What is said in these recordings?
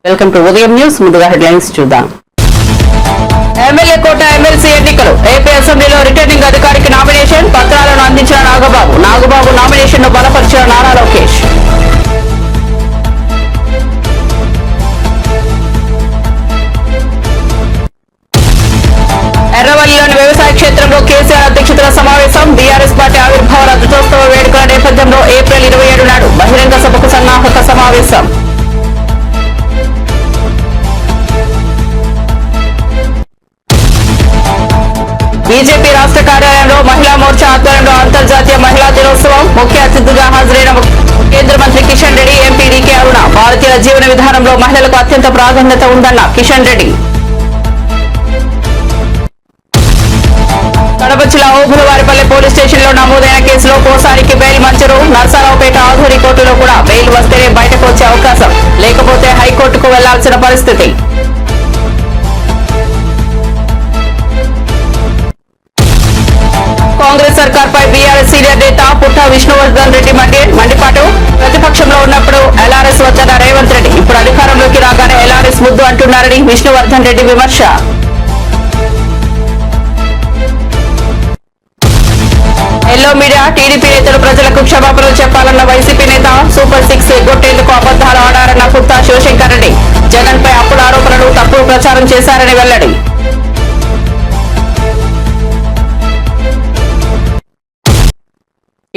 Welcome to ఉదయం news. ముందుగా headlines చూద్దాం. ఎమ్మెల్యే కోట ఎమ్మెల్సీ ఎన్నికలు. ఏపీ అసెంబ్లీలో రిటర్నింగ్ అధికారికి నామినేషన్ పత్రాలను అందించిన నాగబాబు నామినేషన్ ను బలపరిచిన నారా లోకేష్. ఎర్రవల్లిలోని వ్యవసాయ క్షేత్రంలో కేసీఆర్ అధ్యక్షతన సమావేశం. బీఆర్ఎస్ పార్టీ ఆవిర్భావ రజతోత్సవ వేడుకల నేపథ్యంలో ఏప్రిల్ 27 నాడు బహిరంగ సభకు సన్నాహక సమావేశం. బీజేపీ రాష్ట్ర కార్యాలయంలో మహిళా మోర్చా ఆధ్వర్యంలో అంతర్జాతీయ మహిళా దినోత్సవం. ముఖ్య అతిథిగా హాజరైన కేంద్ర మంత్రి కిషన్ రెడ్డి, ఎంపీ డీకే అరుణ. భారతీయ జీవన విధానంలో మహిళలకు అత్యంత ప్రాధాన్యత ఉందన్న కిషన్ రెడ్డి. కడప జిల్లా ఓబులవారిపల్లి పోలీస్ స్టేషన్లో నమోదైన కేసులో కోసానికి బెయిల్ మంజూరు. నర్సారావుపేట ఆధురి కోర్టులో కూడా బెయిల్ వస్తేనే బయటకు వచ్చే అవకాశం, లేకపోతే హైకోర్టుకు వెళ్లాల్సిన పరిస్థితి. కాంగ్రెస్ సర్కార్పై బీఆర్ఎస్ సీనియర్ నేత పుట్ట విష్ణువర్ధన్ రెడ్డి మండిపాటు. ప్రతిపక్షంలో ఉన్నప్పుడు ఎల్ఆర్ఎస్ వద్దన్న రేవంత్ రెడ్డి, ఇప్పుడు అధికారంలోకి రాగానే ఎల్ఆర్ఎస్ ముద్దు అంటున్నారని విష్ణువర్ధన్ రెడ్డి విమర్శ. ఎల్లో మీడియా టీడీపీ నేతలు ప్రజలకు క్షమాపణలు చెప్పాలన్న వైసీపీ నేత. సూపర్ 6 ఎగ్గొట్టేందుకు అబద్దాలు ఆడారన్న పుట్ట శివశంకర్ రెడ్డి. జగన్ పై అప్పుల ఆరోపణలు, తప్పుడు ప్రచారం చేశారని వెల్లడి.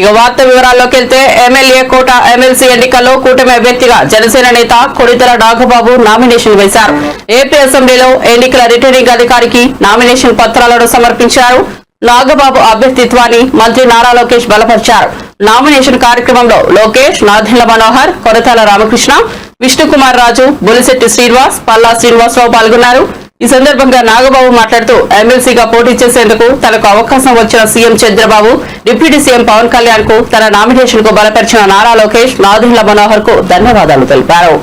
ఇక వార్త వివరాల్లోకి వెళ్తే ఎమ్మెల్యే కోట ఎమ్మెల్సీ ఎన్నికల్లో కూటమి అభ్యర్థిగా జనసేన నేత కొడితెల నాగబాబు నామినేషన్ వేశారు. ఏపీ అసెంబ్లీలో ఎన్నికల రిటర్నింగ్ అధికారికి నామినేషన్ పత్రాలను సమర్పించారు. నాగబాబు అభ్యర్థిత్వాన్ని మంత్రి నారా లోకేష్ బలపరిచారు. నామినేషన్ కార్యక్రమంలో లోకేష్, నాదెండ్ల మనోహర్, కొరతాల రామకృష్ణ, విష్ణుకుమార్ రాజు, బొలిశెట్టి శ్రీనివాస్, పల్లా శ్రీనివాసరావు పాల్గొన్నారు. ఈ సందర్భంగా నాగబాబు మాట్లాడుతూ ఎమ్మెల్సీగా పోటీ చేసేందుకు తనకు అవకాశం వచ్చిన CM Chandrababu, deputy CM Pawan Kalyan కు తన నామినేషన్ కు బలపరిచిన నారా లోకేష్, నాదెండ్ల మనోహర్ కు ధన్యవాదాలు తెలిపారు.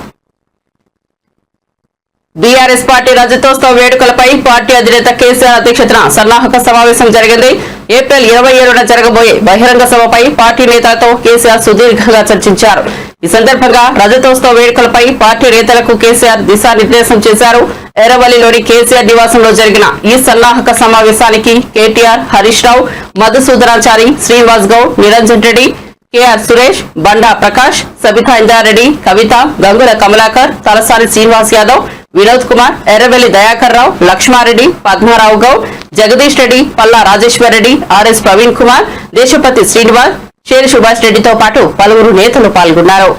బీఆర్ఎస్ పార్టీ రజతోత్సవ వేడుకలపై పార్టీ అధినేత కేసీఆర్ అధ్యక్షతన సన్నాహక సమావేశం జరిగింది. ఏప్రిల్ 27న జరగబోయే బహిరంగ సభపై పార్టీ నేతలతో కేసీఆర్ సుదీర్ఘంగా చర్చించారు. ఈ సందర్భంగా రజతోత్సవ వేడుకలపై పార్టీ నేతలకు కేసీఆర్ దిశానిర్దేశం చేశారు. ఎర్రవల్లిలోని కేసీఆర్ నివాసంలో జరిగిన ఈ సన్నాహక సమావేశానికి కేటీఆర్, హరీష్ రావు, మధుసూదనాచారి, శ్రీనివాస్ గౌడ్, నిరంజన్ రెడ్డి, కేఆర్ సురేష్, బండా ప్రకాష్, సబితా ఇంద్రారెడ్డి, కవిత, గంగుల కమలాకర్, తలసాని శ్రీనివాస్ యాదవ్, వినోద్ కుమార్, ఎర్రవెల్లి దయాకర్ రావు, లక్ష్మారెడ్డి, పద్మారావు గౌడ్, జగదీష్ రెడ్డి, పల్లా రాజేశ్వర్ రెడ్డి, ఆర్ఎస్ ప్రవీణ్ కుమార్, దేశపతి శ్రీనివాస్, షేరి సుభాష్ రెడ్డితో పాటు పలువురు నేతలు పాల్గొన్నారు.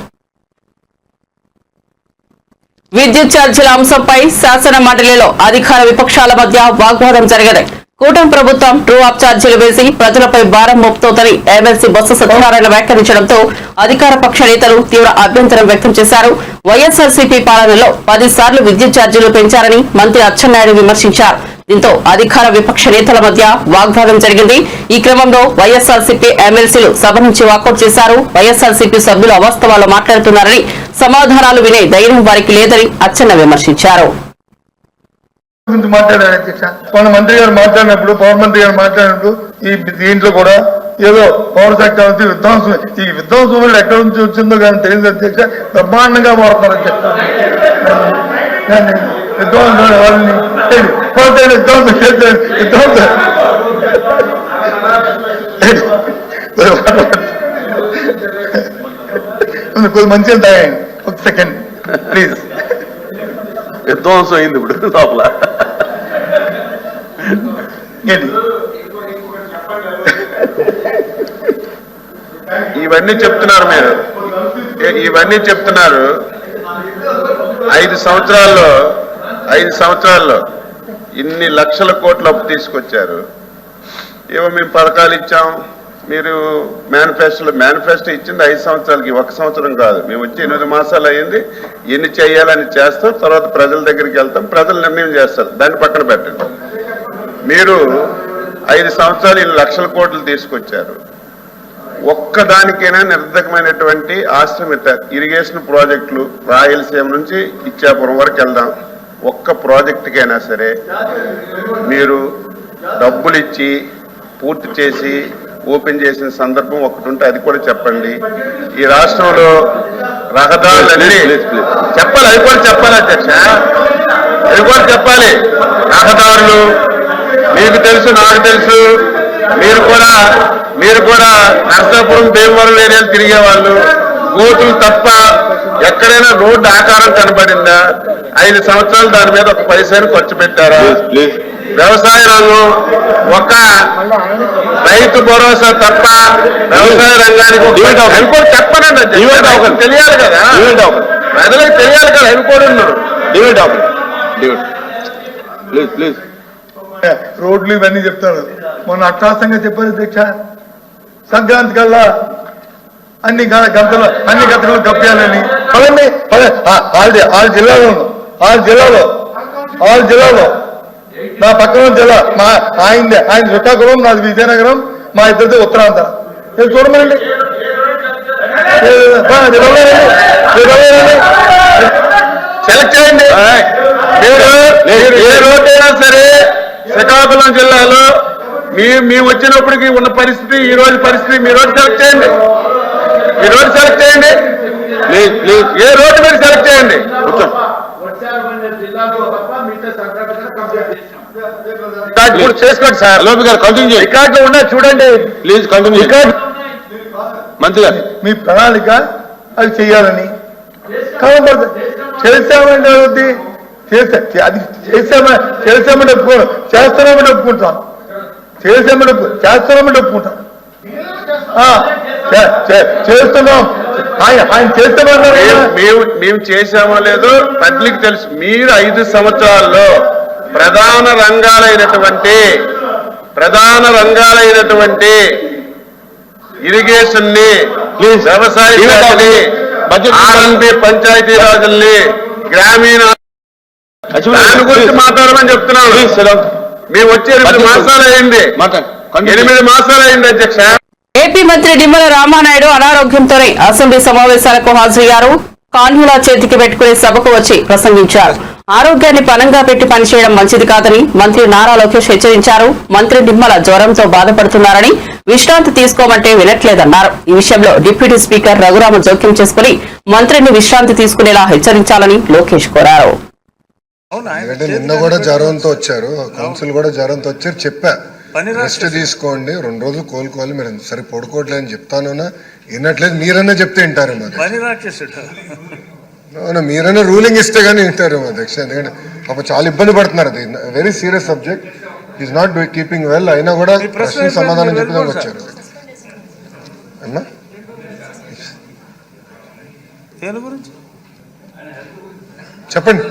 విద్యుత్ ఛార్జీల అంశంపై శాసన మండలిలో అధికార విపక్షాల మధ్య వాగ్వాదం జరిగింది. కూటమి ప్రభుత్వం ట్రూ అప్ ఛార్జీలు వేసి ప్రజలపై భారం మోపుతోందని ఎమ్మెల్సీ బొత్స సత్యనారాయణ వ్యాఖ్యానించడంతో అధికార పక్ష నేతలు తీవ్ర అభ్యంతరం వ్యక్తం చేశారు. వైఎస్ఆర్సీపీ పాలనలో 10 సార్లు విద్యుత్ ఛార్జీలు పెంచారని మంత్రి అచ్చెన్నాయుడు విమర్శించారు. దీంతో అధికార విపక్ష నేతల మధ్య వాగ్వాదం జరిగింది. ఈ క్రమంలో వైఎస్ఆర్సీపీ ఎమ్మెల్సీలు సభ నుంచి వాకౌట్ చేశారు. వైఎస్ఆర్సీపీ సభ్యులు అవాస్తవాలు మాట్లాడుతున్నారని, సమాధానాలు వినే ధైర్యం వారికి లేదని అచ్చెన్న విమర్శించారు. మాట్లాడారు అధ్యక్ష. మన మంత్రి గారు మాట్లాడినప్పుడు, పవర్ మంత్రి గారు మాట్లాడినప్పుడు ఈ దీంట్లో కూడా ఏదో పవర్ సెక్టర్ వచ్చి విధ్వంసం, ఈ విధ్వంసం ఎక్కడ నుంచి వచ్చిందో కానీ తెలియదు అధ్యక్ష. బ్రహ్మాండంగా మారుతున్నారు అధ్యక్ష. విధ్వంసం వాళ్ళని విధ్వంసం చేస్తే విధ్వంసం కొద్ది మంచిగా తాగండి. ఒక సెకండ్ ప్లీజ్. విధ్వంసం అయింది ఇప్పుడు లోపల. ఇవన్నీ చెప్తున్నారు మీరు, ఇవన్నీ చెప్తున్నారు. 5 సంవత్సరాల్లో ఇన్ని లక్షల కోట్ల అప్పు తీసుకొచ్చారు. ఏవో మేము పథకాలు ఇచ్చాం, మీరు మేనిఫెస్టో ఇచ్చింది 5 సంవత్సరాలకి, 1 సంవత్సరం కాదు. మేము వచ్చి 8 మాసాలు అయ్యింది. ఎన్ని చేయాలని చేస్తాం, తర్వాత ప్రజల దగ్గరికి వెళ్తాం, ప్రజలు నిర్ణయం చేస్తారు. దాన్ని పక్కన పెట్టండి. మీరు 5 సంవత్సరాలు ఇన్ని లక్షల కోట్లు తీసుకొచ్చారు. ఒక్కదానికైనా నిర్ధకమైనటువంటి ఆశ్రమిత ఇరిగేషన్ ప్రాజెక్టులు రాయలసీమ నుంచి ఇచ్చాపురం వరకు వెళ్దాం. ఒక్క ప్రాజెక్టుకైనా సరే మీరు డబ్బులు ఇచ్చి పూర్తి చేసి ఓపెన్ చేసిన సందర్భం ఒకటి ఉంటే అది కూడా చెప్పండి. ఈ రాష్ట్రంలో రహదారులన్నీ చెప్పాలి, అవి కూడా చెప్పాలి అధ్యక్ష, అవి కూడా చెప్పాలి. రహదారులు మీకు తెలుసు, నాకు తెలుసు, మీరు కూడా నర్సాపురం భీమవరం ఏరియాలు తిరిగేవాళ్ళు. గోతులు తప్ప ఎక్కడైనా రోడ్డు ఆకారం కనబడిందా? 5 సంవత్సరాలు దాని మీద ఒక పైసలు ఖర్చు పెట్టారా? వ్యవసాయ రంగం ఒక రైతు భరోసా తప్ప వ్యవసాయ రంగానికి చెప్పనండి, తెలియాలి కదా, ప్రజలకు తెలియాలి కదా, అవి కూడా ఉన్నారు. రోడ్లు ఇవన్నీ చెప్తారు. మొన్న అట్టాసంగా చెప్పారు అధ్యక్ష, సంక్రాంతి కల్లా అన్ని గంటలు కప్పాలని. పదండి ఆరు జిల్లాలో నా పక్కన జిల్లా ఆయన శ్రీకాకుళం, నాది విజయనగరం, మా ఇద్దరిది ఉత్తరాంధ్ర. చూడమనండి, సెలెక్ట్ చేయండి. ఏ రోడ్ అయినా సరే శ్రీకాకుళం జిల్లాలో మేము వచ్చినప్పటికీ ఉన్న పరిస్థితి, ఈ రోజు పరిస్థితి, మీ రోడ్డు సెలెక్ట్ చేయండి, ఏ రోడ్డు మీరు సెలెక్ట్ చేయండి. చేసుకోండి సార్, లోపి గారు కంటిన్యూ. రికార్డులో ఉన్నా చూడండి ప్లీజ్, కంటిన్యూ. మంత్రి గారు మీ ప్రణాళిక అది చెయ్యాలని చేస్తామంటే అది చేస్తామంటే ఒప్పుకోను, చేస్తామని ఒప్పుకుంటాం, చేస్తామని ఒప్పుకుంటాం, చేస్తున్నాం. ఆయన చేస్తామన్నారు. మేము చేసామో లేదో పబ్లిక్ తెలుసు. మీరు 5 సంవత్సరాల్లో ప్రధాన రంగాలైనటువంటి ఇరిగేషన్ ని, వ్యవసాయ శాఖని, ఆర్ఎండ్బి పంచాయతీ రాజుల్ని, గ్రామీణ దాని గురించి మాట్లాడమని చెప్తున్నాను. మేము వచ్చి 8 మాసాలు అయింది, 8 మాసాలు అయింది అధ్యక్ష. ఏపీ మంత్రి నిమ్మల రామానాయుడు అనారోగ్యంతోనే అసెంబ్లీ సమావేశాలకు హాజరయ్యారు. కాన్హులా చేతికి పెట్టుకుని సభకు వచ్చి ప్రసంగించారు. ఆరోగ్యాన్ని పణంగా పెట్టి పనిచేయడం మంచిది కాదని మంత్రి నారా లోకేష్ హెచ్చరించారు. మంత్రి నిమ్మల జ్వరంతో బాధపడుతున్నారని, విశ్రాంతి తీసుకోమంటే వినట్లేదన్నారు. ఈ విషయంలో డిప్యూటీ స్పీకర్ రఘురామ జోక్యం చేసుకుని మంత్రిని విశ్రాంతి తీసుకునేలా హెచ్చరించాలని లోకేష్ కోరారు. నిన్న కూడా జ్వరంతో వచ్చారు, కౌన్సిల్ కూడా జ్వరంతో వచ్చారు. చెప్పా రెస్ట్ తీసుకోండి, 2 రోజులు కోలుకోవాలి, మీరు సరే పడుకోవట్లేదని చెప్తాను, వినట్లేదు. మీరన్నా చెప్తే వింటారేమో, మీరన్నా రూలింగ్ ఇస్తే గానీ వింటారేమో అధ్యక్ష. ఎందుకంటే పాప చాలా ఇబ్బంది పడుతున్నారు. అది very serious subject, is not keeping well. అయినా కూడా ప్రశ్న సమాధానం చెప్పడానికి వచ్చారు. అన్నా చెప్పండి.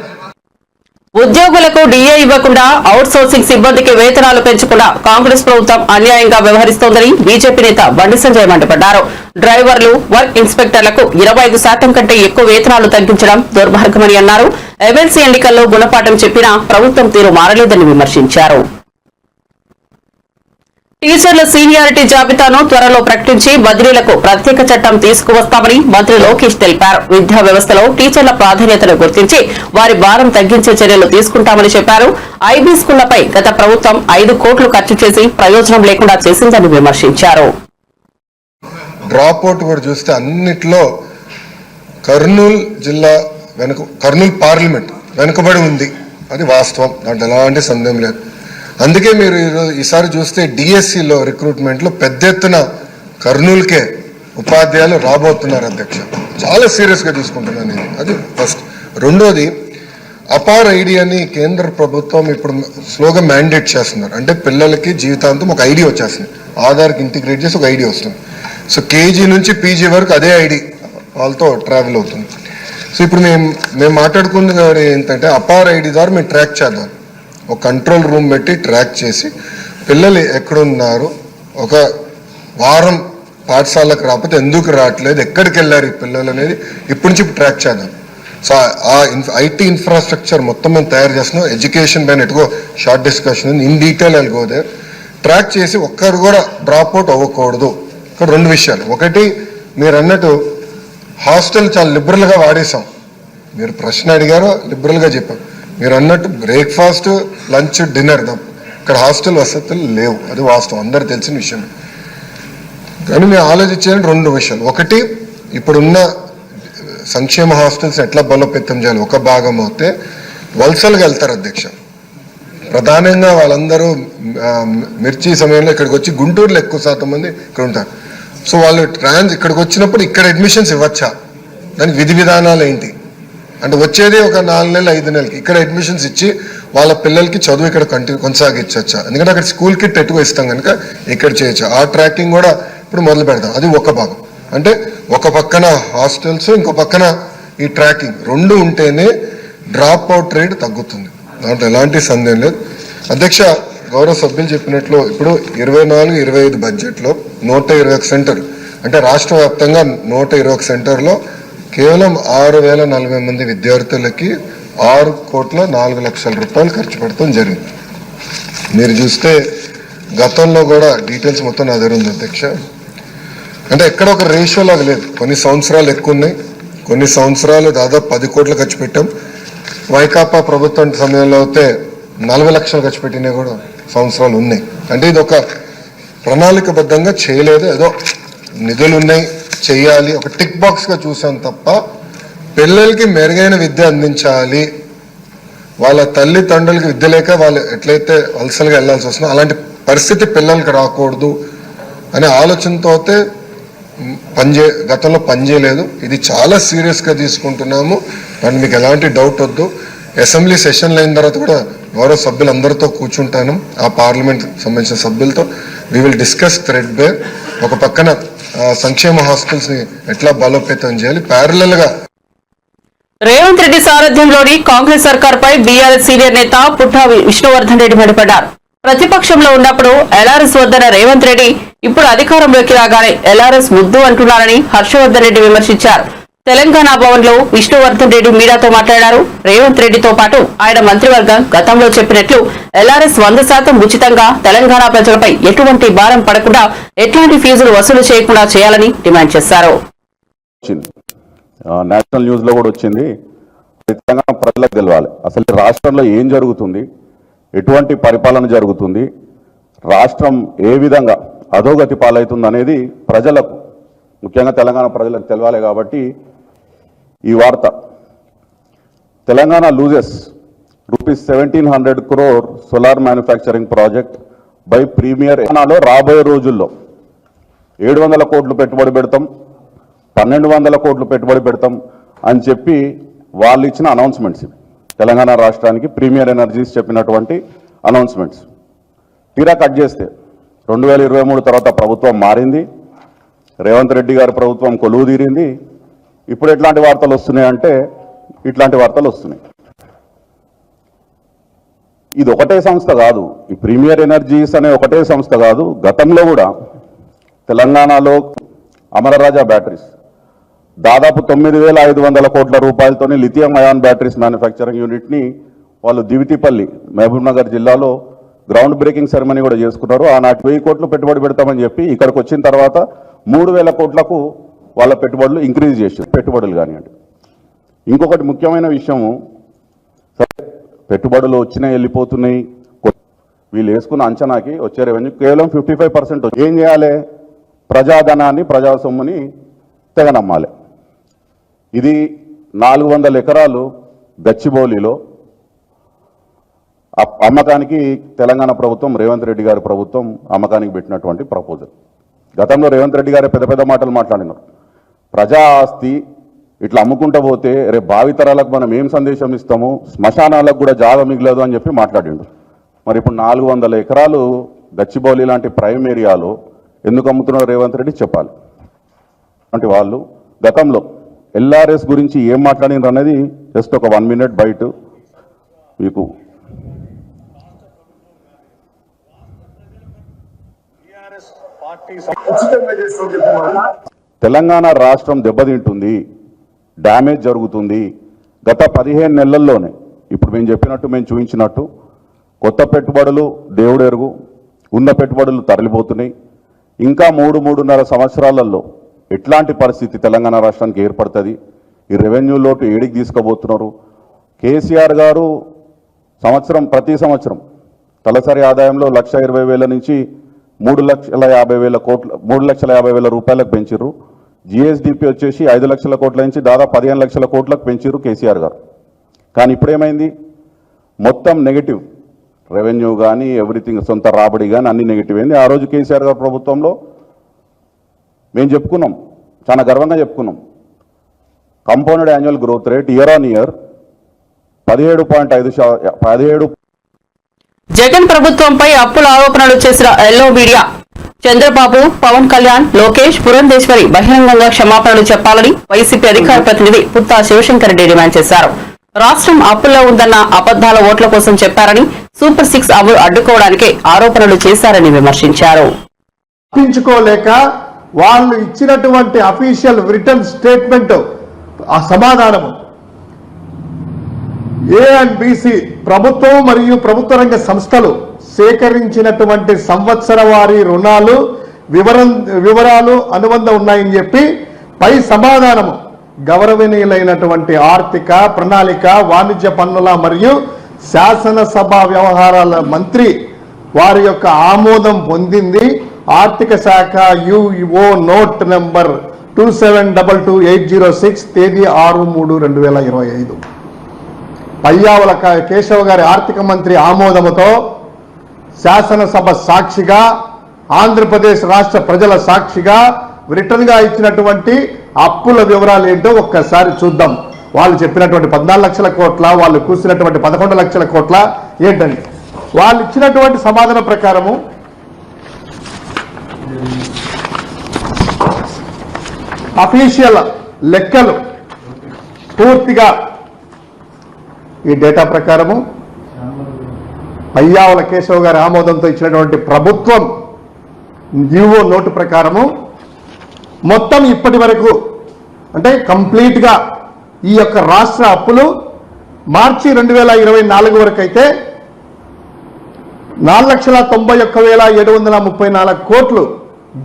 ఉద్యోగులకు డీఏ ఇవ్వకుండా అవుట్ సోర్సింగ్ సిబ్బందికి వేతనాలు పెంచకుండా కాంగ్రెస్ ప్రభుత్వం అన్యాయంగా వ్యవహరిస్తోందని బీజేపీ నేత బండి సంజయ్ మండిపడ్డారు. డ్రైవర్లు, వర్క్ ఇన్స్పెక్టర్లకు 25% కంటే ఎక్కువ వేతనాలు తగ్గించడం దుర్మార్గమని అన్నారు. ఎమ్మెల్సీ ఎన్నికల్లో గుణపాఠం చెప్పినా ప్రభుత్వం తీరు మారలేదని విమర్శించారు. టీచర్ల సీనియారిటీ జాబితాను త్వరలో ప్రకటించి బదిలీలకు ప్రత్యేక చట్టం తీసుకువస్తామని మంత్రి లోకేష్ తెలిపారు. విద్యా వ్యవస్థలో టీచర్ల ప్రాధాన్యతను గుర్తించి వారి భారం తగ్గించే చర్యలు తీసుకుంటామని చెప్పారు. ఐబీ స్కూళ్లపై గత ప్రభుత్వం 5 కోట్లు ఖర్చు చేసి ప్రయోజనం లేకుండా చేసిందని విమర్శించారు. డ్రాప్ అవుట్ కూడా చూస్తే అన్నిట్లో కర్నూలు జిల్లా కర్నూలు పార్లమెంట్ వెనుకబడి ఉంది, అది వాస్తవం, దాంట్లో ఎలాంటి సందేహం లేదు. అందుకే మీరు ఈసారి చూస్తే డిఎస్సిలో రిక్రూట్మెంట్లో పెద్ద ఎత్తున కర్నూలుకే ఉపాధ్యాయులు రాబోతున్నారు అధ్యక్ష. చాలా సీరియస్గా తీసుకుంటున్నాను ఇది, అది ఫస్ట్. రెండోది, అపార్ ఐడి అని కేంద్ర ప్రభుత్వం ఇప్పుడు స్లోగా మ్యాండేట్ చేస్తున్నారు. అంటే పిల్లలకి జీవితాంతం ఒక ఐడి వచ్చేస్తుంది, ఆధార్కి ఇంటిగ్రేట్ చేసి ఒక ఐడి వస్తుంది. సో కేజీ నుంచి పీజీ వరకు అదే ఐడి వాళ్ళతో ట్రావెల్ అవుతుంది. సో ఇప్పుడు మేము మాట్లాడుకుంది ఏంటంటే అపార్ ఐడి ద్వారా మేము ట్రాక్ చేద్దాం, ఒక కంట్రోల్ రూమ్ పెట్టి ట్రాక్ చేసి పిల్లలు ఎక్కడున్నారు, ఒక వారం పాఠశాలకు రాకపోతే ఎందుకు రావట్లేదు, ఎక్కడికి వెళ్ళారు ఈ పిల్లలు అనేది ఇప్పటి నుంచి ట్రాక్ చేద్దాం. సో ఆ ఐటీ ఇన్ఫ్రాస్ట్రక్చర్ మొత్తం మేము తయారు చేస్తున్నాం. ఎడ్యుకేషన్ పైన ఎటుకో షార్ట్ డిస్కషన్ ఇన్ డీటెయిల్ వెళ్ళిపోతే ట్రాక్ చేసి ఒక్కరు కూడా డ్రాప్ అవుట్ అవ్వకూడదు. ఇక్కడ 2 విషయాలు. ఒకటి, మీరు అన్నట్టు హాస్టల్ చాలా లిబరల్గా వాడేసాం. మీరు ప్రశ్న అడిగారో లిబరల్గా చెప్పాం. మీరు అన్నట్టు బ్రేక్ఫాస్ట్, లంచ్, డిన్నర్ ఇక్కడ హాస్టల్ వసతులు లేవు, అది వాస్తవం, అందరు తెలిసిన విషయం. కానీ మేము ఆలోచించేది 2 విషయాలు. ఒకటి, ఇప్పుడున్న సంక్షేమ హాస్టల్స్ ఎట్లా బలోపేతం చేయాలి ఒక భాగం అయితే వలసలుగా వెళ్తారు అధ్యక్ష. ప్రధానంగా వాళ్ళందరూ మిర్చి సమయంలో ఇక్కడికి వచ్చి గుంటూరులో ఎక్కువ శాతం మంది ఇక్కడ ఉంటారు. సో వాళ్ళు ఇక్కడికి వచ్చినప్పుడు ఇక్కడ అడ్మిషన్స్ ఇవ్వచ్చా, దానికి విధి విధానాలు ఏంటి అంటే వచ్చేది ఒక 4 నెలలు 5 నెలలకి ఇక్కడ అడ్మిషన్స్ ఇచ్చి వాళ్ళ పిల్లలకి చదువు ఇక్కడ కొనసాగించవచ్చా, ఎందుకంటే అక్కడ స్కూల్ కిట్ ఎక్కువ ఇస్తాం కనుక ఇక్కడ చేయొచ్చు. ఆ ట్రాకింగ్ కూడా ఇప్పుడు మొదలు పెడతాం. అది ఒక భాగం. అంటే ఒక పక్కన హాస్టల్స్ ఇంకో పక్కన ఈ ట్రాకింగ్ రెండు ఉంటేనే డ్రాప్ అవుట్ రేట్ తగ్గుతుంది, దాంట్లో ఎలాంటి సందేహం లేదు అధ్యక్ష. గౌరవ సభ్యులు చెప్పినట్లు ఇప్పుడు 24-25 బడ్జెట్లో 121 సెంటర్ అంటే రాష్ట్ర వ్యాప్తంగా 121 సెంటర్లో కేవలం 6,040 మంది విద్యార్థులకి 6,04,00,000 రూపాయలు ఖర్చు పెడతాం జరిగింది. మీరు చూస్తే గతంలో కూడా డీటెయిల్స్ మొత్తం నా దగ్గర ఉంది అధ్యక్ష. అంటే ఎక్కడ ఒక రేషియో లాగా లేదు. కొన్ని సంవత్సరాలు ఎక్కువ ఉన్నాయి, కొన్ని సంవత్సరాలు దాదాపు 10 కోట్లు ఖర్చు పెట్టాం. వైకాపా ప్రభుత్వం సమయంలో అయితే 40 లక్షలు ఖర్చు పెట్టినవి కూడా సంవత్సరాలు ఉన్నాయి. అంటే ఇది ఒక ప్రణాళికబద్ధంగా చేయలేదు, ఏదో నిధులు ఉన్నాయి చెయ్యాలి ఒక టిక్ బాక్స్గా చూసాం తప్ప పిల్లలకి మెరుగైన విద్య అందించాలి, వాళ్ళ తల్లిదండ్రులకి విద్య లేక వాళ్ళు ఎట్లయితే వలసలుగా వెళ్లాల్సి వస్తుందో అలాంటి పరిస్థితి పిల్లలకి రాకూడదు అనే ఆలోచనతో గతంలో పనిచేయలేదు. ఇది చాలా సీరియస్గా తీసుకుంటున్నాము, దాన్ని మీకు ఎలాంటి డౌట్ వద్దు. అసెంబ్లీ సెషన్లు అయిన తర్వాత కూడా గౌరవ సభ్యులందరితో కూర్చుంటాను, ఆ పార్లమెంట్ సంబంధించిన సభ్యులతో we will discuss threadbare. ఒక పక్కన సంక్షేమ హాస్టల్స్ ని ఎట్లా బలోపేతం చేయాలి, ప్యారలల్ గా రేవంత్ రెడ్డి సారథ్యంలోని కాంగ్రెస్ సర్కార్పై బీఆర్ఎస్ సీనియర్ నేత పుట్టా విష్ణువర్ధన్ రెడ్డి మండిపడ్డారు. ప్రతిపక్షంలో ఉన్నప్పుడు ఎల్ఆర్ఎస్ వద్దన్న రేవంత్ రెడ్డి ఇప్పుడు అధికారంలోకి రాగానే ఎల్ఆర్ఎస్ ముద్దు అంటున్నారని హర్షవర్ధన్ రెడ్డి విమర్శించారు. తెలంగాణ భవన్ లో విష్ణువర్ధన్ రెడ్డి మీడియాతో మాట్లాడారు. రేవంత్ రెడ్డితో పాటు ఆయన మంత్రివర్గం గతంలో చెప్పినట్లు ఎల్ఆర్ఎస్ 100% ఉచితంగా తెలంగాణ ప్రజలపై ఎటువంటి భారం పడకుండా ఎట్లాంటి ఫీజులు వసూలు చేయకుండా చేయాలని డిమాండ్ చేశారు. నేషనల్ న్యూస్ లో కూడా వచ్చింది. తెలంగాణ ప్రజలకు తెలవాలి అసలు రాష్ట్రంలో ఏం జరుగుతుంది, ఎటువంటి పరిపాలన జరుగుతుంది, రాష్ట్రం ఏ విధంగా అధోగతి పాలవుతుంది అనేది ప్రజలకు, ముఖ్యంగా తెలంగాణ ప్రజలకు తెలవాలి. కాబట్టి ఈ వార్త, Telangana loses ₹1,700 crore solar manufacturing project by Premier. తెలంగాణలో రాబోయే రోజుల్లో 700 కోట్లు పెట్టుబడి పెడతాం, 1,200 కోట్లు పెట్టుబడి పెడతాం అని చెప్పి వాళ్ళు ఇచ్చిన అనౌన్స్మెంట్స్ ఇవి. తెలంగాణ రాష్ట్రానికి ప్రీమియర్ ఎనర్జీస్ చెప్పినటువంటి అనౌన్స్మెంట్స్. తీరా కట్ చేస్తే 2023 తర్వాత ప్రభుత్వం మారింది, రేవంత్ రెడ్డి గారి ప్రభుత్వం కొలువు తీరింది. ఇప్పుడు ఎట్లాంటి వార్తలు వస్తున్నాయంటే ఇట్లాంటి వార్తలు వస్తున్నాయి. ఇది ఒకటే సంస్థ కాదు, ఈ ప్రీమియర్ ఎనర్జీస్ అనే ఒకటే సంస్థ కాదు. గతంలో కూడా తెలంగాణలో అమరరాజా బ్యాటరీస్ దాదాపు 9,500 కోట్ల రూపాయలతోని లిథియం అయాన్ బ్యాటరీస్ మ్యానుఫ్యాక్చరింగ్ యూనిట్ని వాళ్ళు దివిటిపల్లి మహబూబ్ నగర్ జిల్లాలో గ్రౌండ్ బ్రేకింగ్ సెరమనీ కూడా చేసుకున్నారు. ఆనాటి 1000 కోట్లు పెట్టుబడి పెడతామని చెప్పి ఇక్కడికి వచ్చిన తర్వాత 3,000 కోట్లకు వాళ్ళ పెట్టుబడులు ఇంక్రీజ్ చేసి పెట్టుబడులు కానివ్వండి. ఇంకొకటి ముఖ్యమైన విషయము, పెట్టుబడులు వచ్చినాయి వెళ్ళిపోతున్నాయి, వీళ్ళు వేసుకున్న అంచనాకి వచ్చే రెవెన్యూ కేవలం 55%. ఏం చేయాలి? ప్రజాధనాన్ని ప్రజా సొమ్ముని తెగనమ్మాలి. ఇది 400 ఎకరాలు గచ్చిబౌలిలో అమ్మకానికి తెలంగాణ ప్రభుత్వం, రేవంత్ రెడ్డి గారి ప్రభుత్వం అమ్మకానికి పెట్టినటువంటి ప్రపోజల్. గతంలో రేవంత్ రెడ్డి గారు పెద్ద పెద్ద మాటలు మాట్లాడినారు. ప్రజా ఆస్తి ఇట్లా అమ్ముకుంటూ పోతే రేపు భావితరాలకు మనం ఏం సందేశం ఇస్తాము, శ్మశానాలకు కూడా జాగ మిగలదు అని చెప్పి మాట్లాడిండు. మరి ఇప్పుడు 400 ఎకరాలు గచ్చిబౌలి లాంటి ప్రైమ్ ఏరియాలో ఎందుకు అమ్ముతున్నారు రేవంత్ రెడ్డి చెప్పాలి. అంటే వాళ్ళు గతంలో ఎల్ఆర్ఎస్ గురించి ఏం మాట్లాడినారు అనేది జస్ట్ ఒక 1 minute బయట మీకు. తెలంగాణ రాష్ట్రం దెబ్బతింటుంది, డ్యామేజ్ జరుగుతుంది. గత 15 నెలల్లోనే ఇప్పుడు మేము చెప్పినట్టు, మేము చూపించినట్టు కొత్త పెట్టుబడులు దేవుడు ఎరుగు, ఉన్న పెట్టుబడులు తరలిపోతున్నాయి. ఇంకా 3-3.5 సంవత్సరాలలో ఎట్లాంటి పరిస్థితి తెలంగాణ రాష్ట్రానికి ఏర్పడుతుంది? ఈ రెవెన్యూ లోటు ఏడికి తీసుకుపోతున్నారు? కేసీఆర్ గారు ప్రతి సంవత్సరం తలసరి ఆదాయంలో 1,20,000 నుంచి 3,50,000 రూపాయలకు పెంచారు. జిఎస్డిపి వచ్చేసి 5 లక్షల కోట్ల నుంచి దాదాపు 15 లక్షల కోట్లకు పెంచారు కేసీఆర్ గారు. కానీ ఇప్పుడేమైంది, మొత్తం నెగిటివ్, రెవెన్యూ కానీ ఎవ్రీథింగ్, సొంత రాబడి కానీ అన్ని నెగిటివ్ అయింది. ఆ రోజు కేసీఆర్ గారు ప్రభుత్వంలో మేము చెప్పుకున్నాం, చాలా గర్వంగా చెప్పుకున్నాం, compounded annual growth rate year on year 17.5 Jagan ప్రభుత్వంపై అప్పుల ఆరోపణలు చేసిన ఎల్లో మీడియా చంద్రబాబు, పవన్ కళ్యాణ్, లోకేష్, పురంధేశ్వరి బహిరంగంగా క్షమాపణలు చెప్పాలని వైసీపీ అధికార ప్రతినిధి పుత్తా శివశంకర్ రెడ్డి డిమాండ్ చేశారు. రాష్ట్రం అప్పుల్లో ఉందన్న అబద్దాల ఓట్ల కోసం చెప్పారని, సూపర్ 6 అమలు అడ్డుకోవడానికే ఆరోపణలు చేశారని విమర్శించారు. తప్పించుకోలేక వాళ్ళు ఇచ్చినటువంటి అఫీషియల్ రిటర్న్ స్టేట్మెంట్ ఆ సమాధానము ఏ అండ్ బిసి ప్రభుత్వం మరియు ప్రభుత్వ రంగ సంస్థలు సేకరించినటువంటి సంవత్సర వారీ రుణాలు వివరాలు అనుబంధం ఉన్నాయని చెప్పి పై సమాధానము గౌరవనీయులైనటువంటి ఆర్థిక ప్రణాళిక వాణిజ్య పన్నుల మరియు శాసనసభ వ్యవహారాల మంత్రి వారి యొక్క ఆమోదం పొందింది. ఆర్థిక శాఖ యుఓ నోట్ నెంబర్ 2722806 తేదీ 6/3/2025 పయ్యావుల కేశవ గారి ఆర్థిక మంత్రి ఆమోదముతో శాసనసభ సాక్షిగా ఆంధ్రప్రదేశ్ రాష్ట్ర ప్రజల సాక్షిగా రిటర్న్ గా ఇచ్చినటువంటి అప్పుల వివరాలు ఏంటో ఒక్కసారి చూద్దాం. వాళ్ళు చెప్పినటువంటి 14 లక్షల కోట్ల, వాళ్ళు కూర్చున్నటువంటి 11 లక్షల కోట్ల ఏంటని వాళ్ళు ఇచ్చినటువంటి సమాధానం ప్రకారము అఫీషియల్ లెక్కలు పూర్తిగా ఈ డేటా ప్రకారము పయ్యావుల కేశవ్ గారి ఆమోదంతో ఇచ్చినటువంటి ప్రభుత్వం యుఓ నోటు ప్రకారము మొత్తం ఇప్పటి వరకు అంటే కంప్లీట్ గా ఈ యొక్క రాష్ట్ర అప్పులు మార్చి 2024 వరకు అయితే 4,91,734 కోట్లు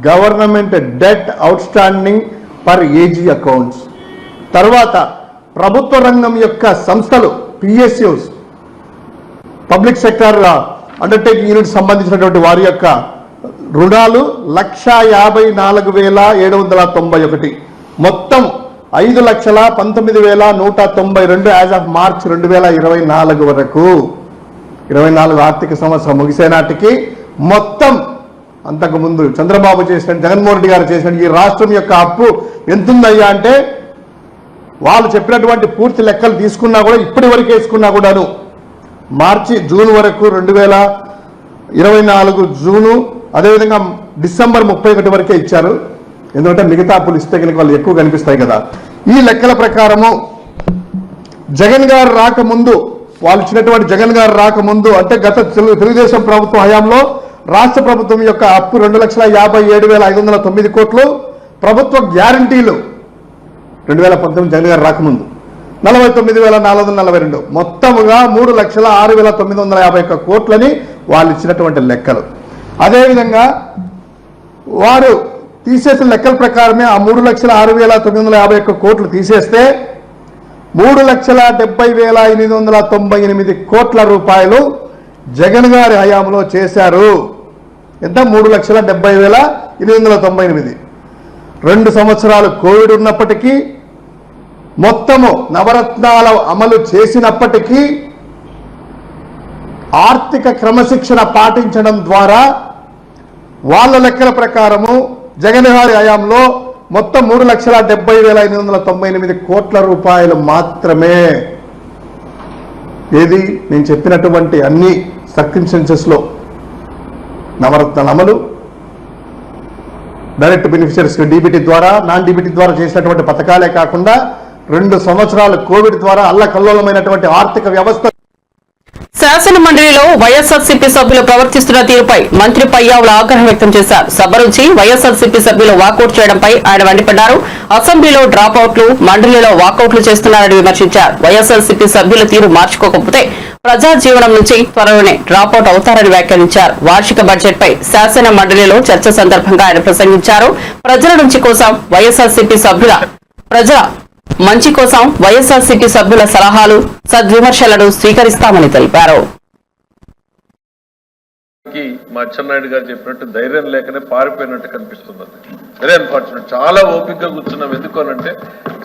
government debt outstanding per AG accounts. తర్వాత ప్రభుత్వ రంగం యొక్క సంస్థలు PSUs public sector undertaking unit సంబంధించినటువంటి వారి యొక్క రుణాలు 1,54,791 మొత్తం 5,19,192 యాజ్ ఆఫ్ మార్చ్ 2024 వరకు 24 ఆర్థిక సంవత్సరం ముగిసే నాటికి మొత్తం అంతకుముందు చంద్రబాబు చేసిన జగన్మోహన్ రెడ్డి గారు చేసిన ఈ రాష్ట్రం యొక్క అప్పు ఎంతుందయ్యా అంటే వాళ్ళు చెప్పినటువంటి పూర్తి లెక్కలు తీసుకున్నా కూడా ఇప్పటి వరకు వేసుకున్నా కూడాను జూన్ వరకు 2024 జూను అదేవిధంగా డిసెంబర్ 31 వరకే ఇచ్చారు. ఎందుకంటే మిగతా అప్పులు ఇస్తే కనుక వాళ్ళు ఎక్కువ కనిపిస్తాయి కదా. ఈ లెక్కల ప్రకారము జగన్ గారు రాకముందు వాళ్ళు ఇచ్చినటువంటి జగన్ గారు రాకముందు అంటే గత తెలుగుదేశం ప్రభుత్వం హయాంలో రాష్ట్ర ప్రభుత్వం యొక్క అప్పు 2,57,509 కోట్లు, ప్రభుత్వ గ్యారంటీలు 2019 జగన్ గారు రాకముందు 49,442 మొత్తముగా 3,06,951 కోట్లని వాళ్ళు ఇచ్చినటువంటి లెక్కలు. అదేవిధంగా వారు తీసేసిన లెక్కల ప్రకారమే ఆ 3,06,951 కోట్లు తీసేస్తే 3,70,898 కోట్ల రూపాయలు జగన్ గారి హయాంలో చేశారు. ఎంత? 3,70,898. 2 సంవత్సరాలు కోవిడ్ ఉన్నప్పటికీ మొత్తము నవరత్నాల అమలు చేసినప్పటికీ ఆర్థిక క్రమశిక్షణ పాటించడం ద్వారా వాళ్ళ లెక్కల ప్రకారము జగన్ గారి హయాంలో మొత్తం 3,70,898 కోట్ల రూపాయలు మాత్రమే. ఏది నేను చెప్పినటువంటి అన్ని సర్కమ్స్టెన్సెస్ లో నవరత్నాల అమలు, డైరెక్ట్ బెనిఫిషియరీస్ డీబీటీ ద్వారా నాన్ డీబీటీ ద్వారా చేసినటువంటి పథకాలే కాకుండా 2 సంవత్సరాలు కోవిడ్ ద్వారా అల్లకల్లోలమైనటువంటి ఆర్థిక వ్యవస్థ. శాసన మండలిలో వైఎస్ఆర్సీపీ సభ్యులు ప్రవర్తిస్తున్న తీరుపై మంత్రి పయ్యావుల ఆగ్రహం వ్యక్తం చేశారు. సభ నుంచి వైఎస్ఆర్సీపీ సభ్యులు వాకౌట్ చేయడంపై ఆయన మండిపడ్డారు. అసెంబ్లీలో డ్రాప్ అవుట్లు, మండలిలో వాకౌట్లు చేస్తున్నారని విమర్శించారు. వైఎస్ఆర్సీపీ సభ్యుల తీరు మార్చుకోకపోతే ప్రజా జీవనం నుంచి త్వరలోనే డ్రాప్ అవుట్ అవుతారని వ్యాఖ్యానించారు. వార్షిక బడ్జెట్ పై శాసన మండలిలో చర్చ సందర్భంగా ఆయన ప్రసంగించారు. ప్రజల నుంచి కోసం వైఎస్ఆర్సీపీ సభ్యుల ప్రజల మంచి కోసం వైఎస్ఆర్సీపీ సభ్యుల సలహాలు, సద్విమర్శలను స్వీకరిస్తామని తెలిపారు. అడగడానికి మా అచ్చెన్నాయుడు గారు చెప్పినట్టు ధైర్యం లేకనే పారిపోయినట్టు కనిపిస్తుంది. Very unfortunate. చాలా ఓపికగా కూర్చున్నాం. ఎందుకనంటే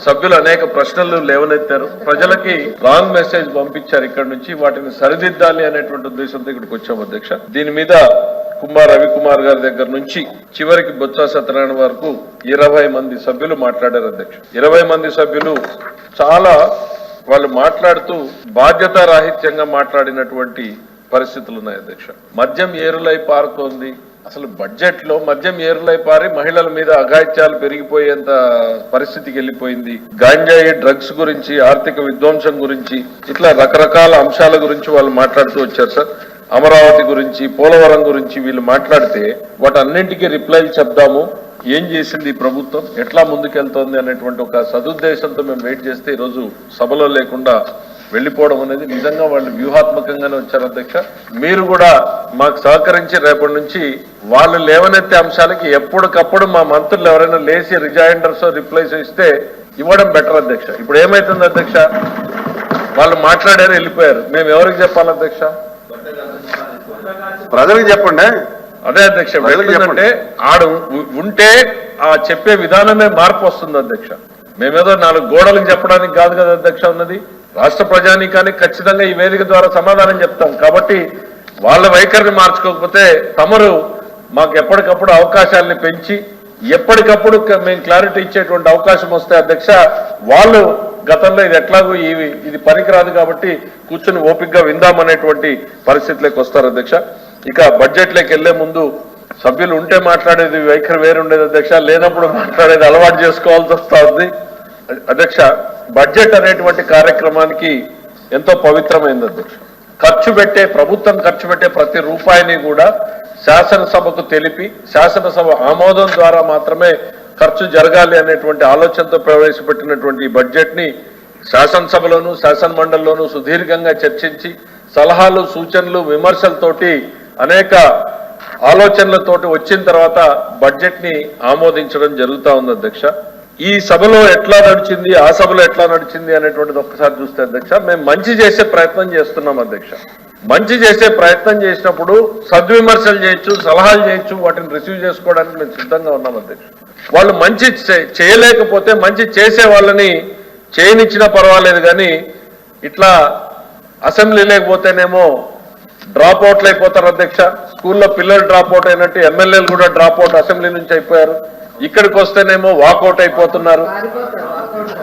సభ్యులు అనేక ప్రశ్నలు లేవనెత్తారు, ప్రజలకి రాంగ్ మెసేజ్ పంపించారు. ఇక్కడ నుంచి వాటిని సరిదిద్దాలి అనేటువంటి ఉద్దేశంతో ఇక్కడికి వచ్చాం అధ్యక్ష. దీని మీద కుమార్ రవికుమార్ గారి దగ్గర నుంచి చివరికి బొత్స సత్యనారాయణ వరకు 20 మంది సభ్యులు మాట్లాడారు అధ్యక్ష. 20 మంది సభ్యులు చాలా వాళ్ళు మాట్లాడుతూ బాధ్యతారాహిత్యంగా మాట్లాడినటువంటి పరిస్థితులు ఉన్నాయి అధ్యక్ష. మద్యం ఏరులై పారుతోంది. అసలు బడ్జెట్ లో మద్యం ఏరులై పారి మహిళల మీద అఘాయిత్యాలు పెరిగిపోయేంత పరిస్థితికి వెళ్ళిపోయింది. గాంజాయి డ్రగ్స్ గురించి, ఆర్థిక విధ్వంసం గురించి, ఇట్లా రకరకాల అంశాల గురించి వాళ్ళు మాట్లాడుతూ వచ్చారు సార్. అమరావతి గురించి, పోలవరం గురించి వీళ్ళు మాట్లాడితే వాటన్నింటికీ రిప్లైలు చెప్దాము, ఏం చేసింది ఈ ప్రభుత్వం, ఎట్లా ముందుకెళ్తోంది అనేటువంటి ఒక సదుద్దేశంతో మేము వెయిట్ చేస్తే ఈరోజు సభలో లేకుండా వెళ్లిపోవడం అనేది నిజంగా వాళ్ళు వ్యూహాత్మకంగానే వచ్చారు అధ్యక్ష. మీరు కూడా మాకు సహకరించి రేపటి నుంచి వాళ్ళు లేవనెత్తే అంశాలకి ఎప్పటికప్పుడు మా మంత్రులు ఎవరైనా లేచి రిజైండర్స్ రిప్లైస్ ఇస్తే ఇవ్వడం బెటర్ అధ్యక్ష. ఇప్పుడు ఏమైతుంది అధ్యక్ష, వాళ్ళు మాట్లాడారు వెళ్ళిపోయారు, మేము ఎవరికి చెప్పాలి అధ్యక్ష? ప్రజలకు చెప్పండి. అదే అధ్యక్ష, అంటే ఆడు ఉంటే ఆ చెప్పే విధానమే మార్పు వస్తుంది అధ్యక్ష. మేమేదో 4 గోడలకు చెప్పడానికి కాదు కదా అధ్యక్ష ఉన్నది. రాష్ట్ర ప్రజానీకానికి ఖచ్చితంగా ఈ వేదిక ద్వారా సమాధానం చెప్తాం. కాబట్టి వాళ్ళ వైఖరిని మార్చుకోకపోతే తమరు మాకు ఎప్పటికప్పుడు అవకాశాలని పెంచి ఎప్పటికప్పుడు మేము క్లారిటీ ఇచ్చేటువంటి అవకాశం వస్తే అధ్యక్ష, వాళ్ళు గతంలో ఇది ఎట్లాగూ ఇది పనికిరాదు కాబట్టి కూర్చొని ఓపికగా విందామనేటువంటి పరిస్థితిలోకి వస్తారు అధ్యక్ష. ఇక బడ్జెట్లోకి వెళ్లే ముందు సభ్యులు ఉంటే మాట్లాడేది వైఖరి వేరుండేది అధ్యక్ష, లేనప్పుడు మాట్లాడేది అలవాటు చేసుకోవాల్సి వస్తా ఉంది అధ్యక్ష. బడ్జెట్ అనేటువంటి కార్యక్రమానికి ఎంతో పవిత్రమైంది అధ్యక్ష. ప్రభుత్వం ఖర్చు పెట్టే ప్రతి రూపాయిని కూడా శాసనసభకు తెలిపి శాసనసభ ఆమోదం ద్వారా మాత్రమే ఖర్చు జరగాలి అనేటువంటి ఆలోచనతో ప్రవేశపెట్టినటువంటి ఈ బడ్జెట్ ని శాసనసభలోను శాసన మండలిలోను సుదీర్ఘంగా చర్చించి సలహాలు, సూచనలు, విమర్శలతోటి అనేక ఆలోచనలతోటి వచ్చిన తర్వాత బడ్జెట్ ని ఆమోదించడం జరుగుతా ఉంది అధ్యక్ష. ఈ సభలో ఎట్లా నడిచింది, ఆ సభలో ఎట్లా నడిచింది అనేటువంటిది ఒక్కసారి చూస్తే అధ్యక్ష, మేము మంచి చేసే ప్రయత్నం చేస్తున్నాం అధ్యక్ష. మంచి చేసే ప్రయత్నం చేసినప్పుడు సద్విమర్శలు చేయొచ్చు, సలహాలు చేయొచ్చు, వాటిని రిసీవ్ చేసుకోవడానికి మేము సిద్ధంగా ఉన్నాం అధ్యక్ష. వాళ్ళు మంచి చేయలేకపోతే మంచి చేసే వాళ్ళని చేయనిచ్చినా పర్వాలేదు, కానీ ఇట్లా అసెంబ్లీ లేకపోతేనేమో డ్రాప్ అవుట్లు అయిపోతారు అధ్యక్ష. స్కూల్లో పిల్లలు డ్రాప్ అవుట్ అయినట్టు ఎమ్మెల్యేలు కూడా డ్రాప్ అవుట్ అసెంబ్లీ నుంచి అయిపోయారు. ఇక్కడికి వస్తేనేమో వాకౌట్ అయిపోతున్నారు.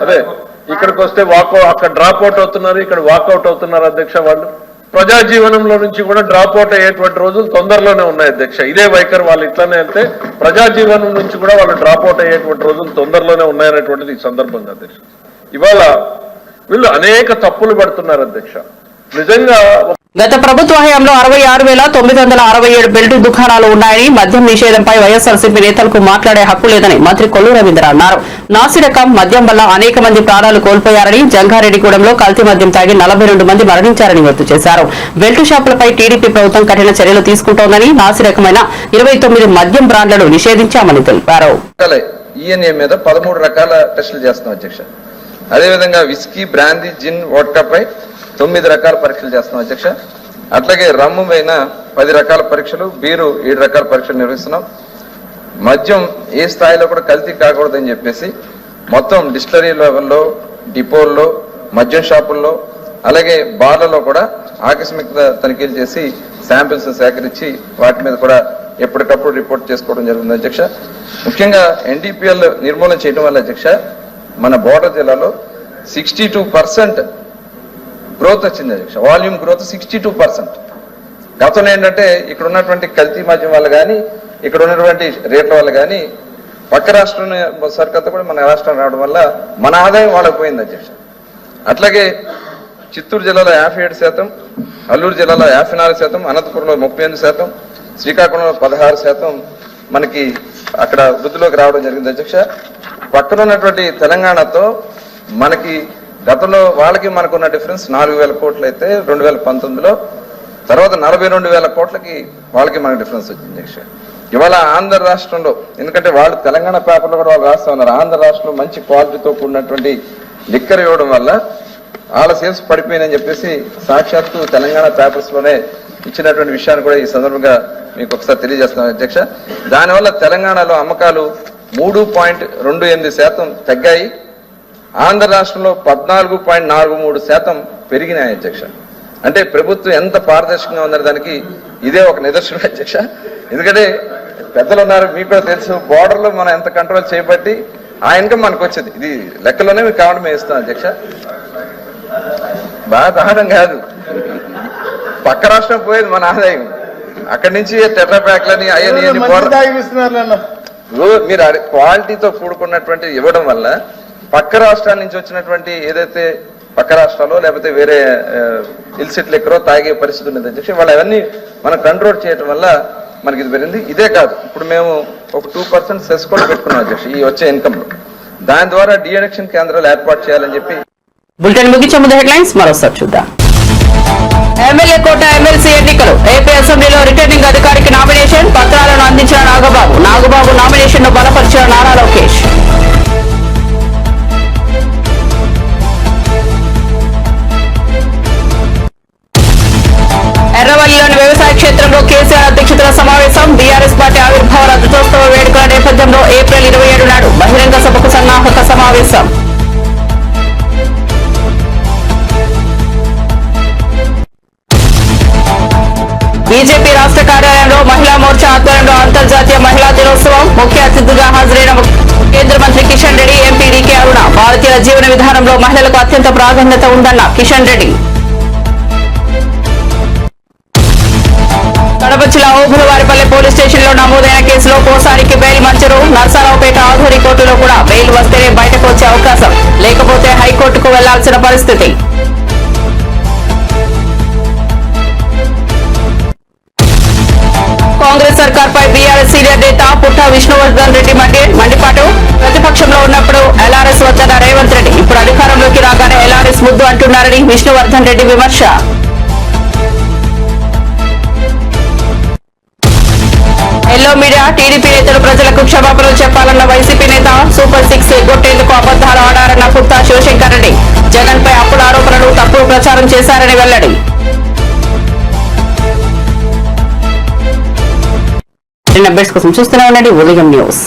అదే ఇక్కడికి వస్తే అక్కడ డ్రాప్ అవుట్ అవుతున్నారు, ఇక్కడ వాకౌట్ అవుతున్నారు అధ్యక్ష. వాళ్ళు ప్రజా జీవనంలో నుంచి కూడా డ్రాప్ అవుట్ అయ్యేటువంటి రోజులు తొందరలోనే ఉన్నాయి అధ్యక్ష. ఇదే వైఖరి వాళ్ళు ఇట్లానే వెళ్తే ప్రజా జీవనం నుంచి కూడా వాళ్ళు డ్రాప్ అవుట్ అయ్యేటువంటి రోజులు తొందరలోనే ఉన్నాయనేటువంటిది ఈ సందర్భంగా అధ్యక్ష. ఇవాళ వీళ్ళు అనేక తప్పులు పడుతున్నారు అధ్యక్ష. నిజంగా గత ప్రభుత్వ హయాంలో 66,967 బెల్టు దుకాణాలు ఉన్నాయని, మద్యం నిషేధంపై వైఎస్ఆర్సీపీ నేతలకు మాట్లాడే హక్కు లేదని మంత్రి కొల్లు రవీంద్ర అన్నారు. నాసిరకం మద్యం వల్ల అనేక మంది ప్రాణాలు కోల్పోయారని, జంగారెడ్డిగూడెంలో కల్తీ మద్యం తాగి 42 మంది మరణించారని గుర్తు చేశారు. బెల్టు షాపులపై టీడీపీ ప్రభుత్వం కఠిన చర్యలు తీసుకుంటోందని, నాసిరకమైన 29 మద్యం బ్రాండ్లను నిషేధించామని తెలిపారు. ఈఎన్ఏ మీద 13 రకాల టెస్టులు చేస్తున్నాం అధ్యక్ష. అదేవిధంగా విస్కీ, బ్రాందీ, జిన్, వోడ్కాపై 9 రకాల పరీక్షలు చేస్తున్నాం అధ్యక్ష. అట్లాగే రమ్ము పైన 10 రకాల పరీక్షలు, బీరు 7 రకాల పరీక్షలు నిర్వహిస్తున్నాం. మద్యం ఏ స్థాయిలో కూడా కల్తీ కాకూడదని చెప్పేసి మొత్తం డిస్టిలరీ లెవెల్లో, డిపోల్లో, మద్యం షాపుల్లో, అలాగే బార్లలో కూడా ఆకస్మిక తనిఖీలు చేసి శాంపిల్స్ సేకరించి వాటి మీద కూడా ఎప్పటికప్పుడు రిపోర్ట్ చేసుకోవడం జరుగుతుంది అధ్యక్ష. ముఖ్యంగా ఎన్డీపీఎల్ నిర్మూలన చేయడం వల్ల అధ్యక్ష మన బోర్డర్ జిల్లాలో 62% గ్రోత్ వచ్చింది అధ్యక్ష. Volume growth 62%. గతంలో ఏంటంటే ఇక్కడ ఉన్నటువంటి కల్తీ మద్యం వల్ల కానీ, ఇక్కడ ఉన్నటువంటి రేట్ల వల్ల కానీ పక్క రాష్ట్రం సరికంతా కూడా మన రాష్ట్రం రావడం వల్ల మన ఆదాయం వాళ్ళకి పోయింది అధ్యక్ష. అట్లాగే చిత్తూరు జిల్లాలో 57%, అల్లూరు జిల్లాలో 54%, అనంతపురంలో 38%, శ్రీకాకుళంలో 16% మనకి అక్కడ వృద్ధిలోకి రావడం జరిగింది అధ్యక్ష. పక్కన ఉన్నటువంటి తెలంగాణతో మనకి గతంలో వాళ్ళకి మనకున్న డిఫరెన్స్ 4,000 కోట్లు అయితే 2019లో, తర్వాత 42,000 కోట్లకి వాళ్ళకి మనకు డిఫరెన్స్ వచ్చింది అధ్యక్ష. ఇవాళ ఆంధ్ర రాష్ట్రంలో, ఎందుకంటే వాళ్ళు తెలంగాణ పేపర్లో కూడా వాళ్ళు రాస్తా ఉన్నారు, ఆంధ్ర రాష్ట్రంలో మంచి క్వాలిటీతో కూడినటువంటి లిక్కర్ ఇవ్వడం వల్ల వాళ్ళ సేల్స్ పడిపోయినని చెప్పేసి సాక్షాత్తు తెలంగాణ పేపర్స్ లోనే ఇచ్చినటువంటి విషయాన్ని కూడా ఈ సందర్భంగా మీకు ఒకసారి తెలియజేస్తున్నాను అధ్యక్ష. దానివల్ల తెలంగాణలో అమ్మకాలు 3.28% తగ్గాయి. ఆంధ్ర రాష్ట్రంలో 14.43% పెరిగినాయి అధ్యక్ష. అంటే ప్రభుత్వం ఎంత పారదర్శకంగా ఉందనే దానికి ఇదే ఒక నిదర్శనం అధ్యక్ష. ఎందుకంటే పెద్దలు ఉన్నారు, మీకు కూడా తెలుసు, బోర్డర్లో మనం ఎంత కంట్రోల్ చేయబట్టి ఆ ఇన్కమ్ మనకు వచ్చింది. ఇది లెక్కలోనే మీకు కావడం మేము ఇస్తాం అధ్యక్ష. బాగా దాహడం కాదు, పక్క రాష్ట్రం పోయేది మన ఆదాయం. అక్కడి నుంచి టెట్రాప్యాక్లని అయ్యని మీరు క్వాలిటీతో కూడుకున్నటువంటి ఇవ్వడం వల్ల పక్క రాష్ట్రాల నుంచి వచ్చినటువంటి ఏదైతే పక్క రాష్ట్రాల్లో లేకపోతే వేరే ఇల్సిట్ లెక్కరో తాగే పరిస్థితి ఉన్నది అధ్యక్ష. వాళ్ళు అవన్నీ మనం కంట్రోల్ చేయడం వల్ల మనకి ఇది పెరిగింది. ఇదే కాదు, ఇప్పుడు మేము ఒక 2% సెస్ కూడా పెట్టుకున్నాం అధ్యక్ష ఈ వచ్చే ఇన్కమ్ లో. దాని ద్వారా డిఎడిక్షన్ కేంద్రాలు ఏర్పాటు చేయాలని చెప్పి. బులెటిన్ ముగించే ముందు హెడ్లైన్స్ మరోసారి చూద్దాం. ఎమ్మెల్యే కోట ఎమ్మెల్సీ ఎన్నికలు. ఏపీ అసెంబ్లీలో రిటర్నింగ్ అధికారికి నామినేషన్ పత్రాలను అందించిన నాగబాబు నామినేషన్ ను బలపరిచిన నారా లోకేష్. ఎర్రవల్లిలోని వ్యవసాయ క్షేత్రంలో కేసీఆర్ అధ్యక్షతన సమావేశం. బీఆర్ఎస్ పార్టీ ఆవిర్భావ రజతోత్సవ వేడుకల నేపథ్యంలో ఏప్రిల్ 27 నాడు బహిరంగ సభకు సన్నాహక సమావేశం. బీజేపీ రాష్ట్ర కార్యాలయంలో మహిళా మోర్చా ఆధ్వర్యంలో అంతర్జాతీయ మహిళా దినోత్సవం. ముఖ్య అతిథిగా హాజరైన కేంద్ర మంత్రి కిషన్ రెడ్డి, ఎంపీ డీకే అరుణ. భారతీయ జీవన విధానంలో మహిళలకు అత్యంత ప్రాధాన్యత ఉందన్న కిషన్ రెడ్డి. కడప జిల్లా ఓబులవారిపల్లి పోలీస్ స్టేషన్ లో నమోదైన కేసులో పోసానికి బెయిల్ మంజూరు. నర్సారావుపేట ఆధురి కోర్టులో కూడా బెయిల్ వస్తేనే బయటకు వచ్చే అవకాశం, లేకపోతే హైకోర్టుకు వెళ్లాల్సిన పరిస్థితి. కాంగ్రెస్ సర్కార్పై బీఆర్ఎస్ సీనియర్ నేత పుట్ట విష్ణువర్ధన్ రెడ్డి మండిపాటు. ప్రతిపక్షంలో ఉన్నప్పుడు ఎల్ఆర్ఎస్ వద్దన్న రేవంత్ రెడ్డి, ఇప్పుడు అధికారంలోకి రాగానే ఎల్ఆర్ఎస్ ముద్దు అంటున్నారని విష్ణువర్ధన్ రెడ్డి విమర్శ. ఎల్లో మీడియా టీడీపీ నేతలు ప్రజలకు క్షమాపణలు చెప్పాలన్న వైసీపీ నేత. సూపర్ 6 ఎగ్గొట్టేందుకు అబద్దాలు ఆడారన్న పుట్ట శివశంకర్ రెడ్డి. జగన్ పై అప్పుల ఆరోపణలు, తప్పుడు ప్రచారం చేశారని వెల్లడి. అప్డేట్స్ కోసం చూస్తూనే ఉండండి ఉదయం న్యూస్.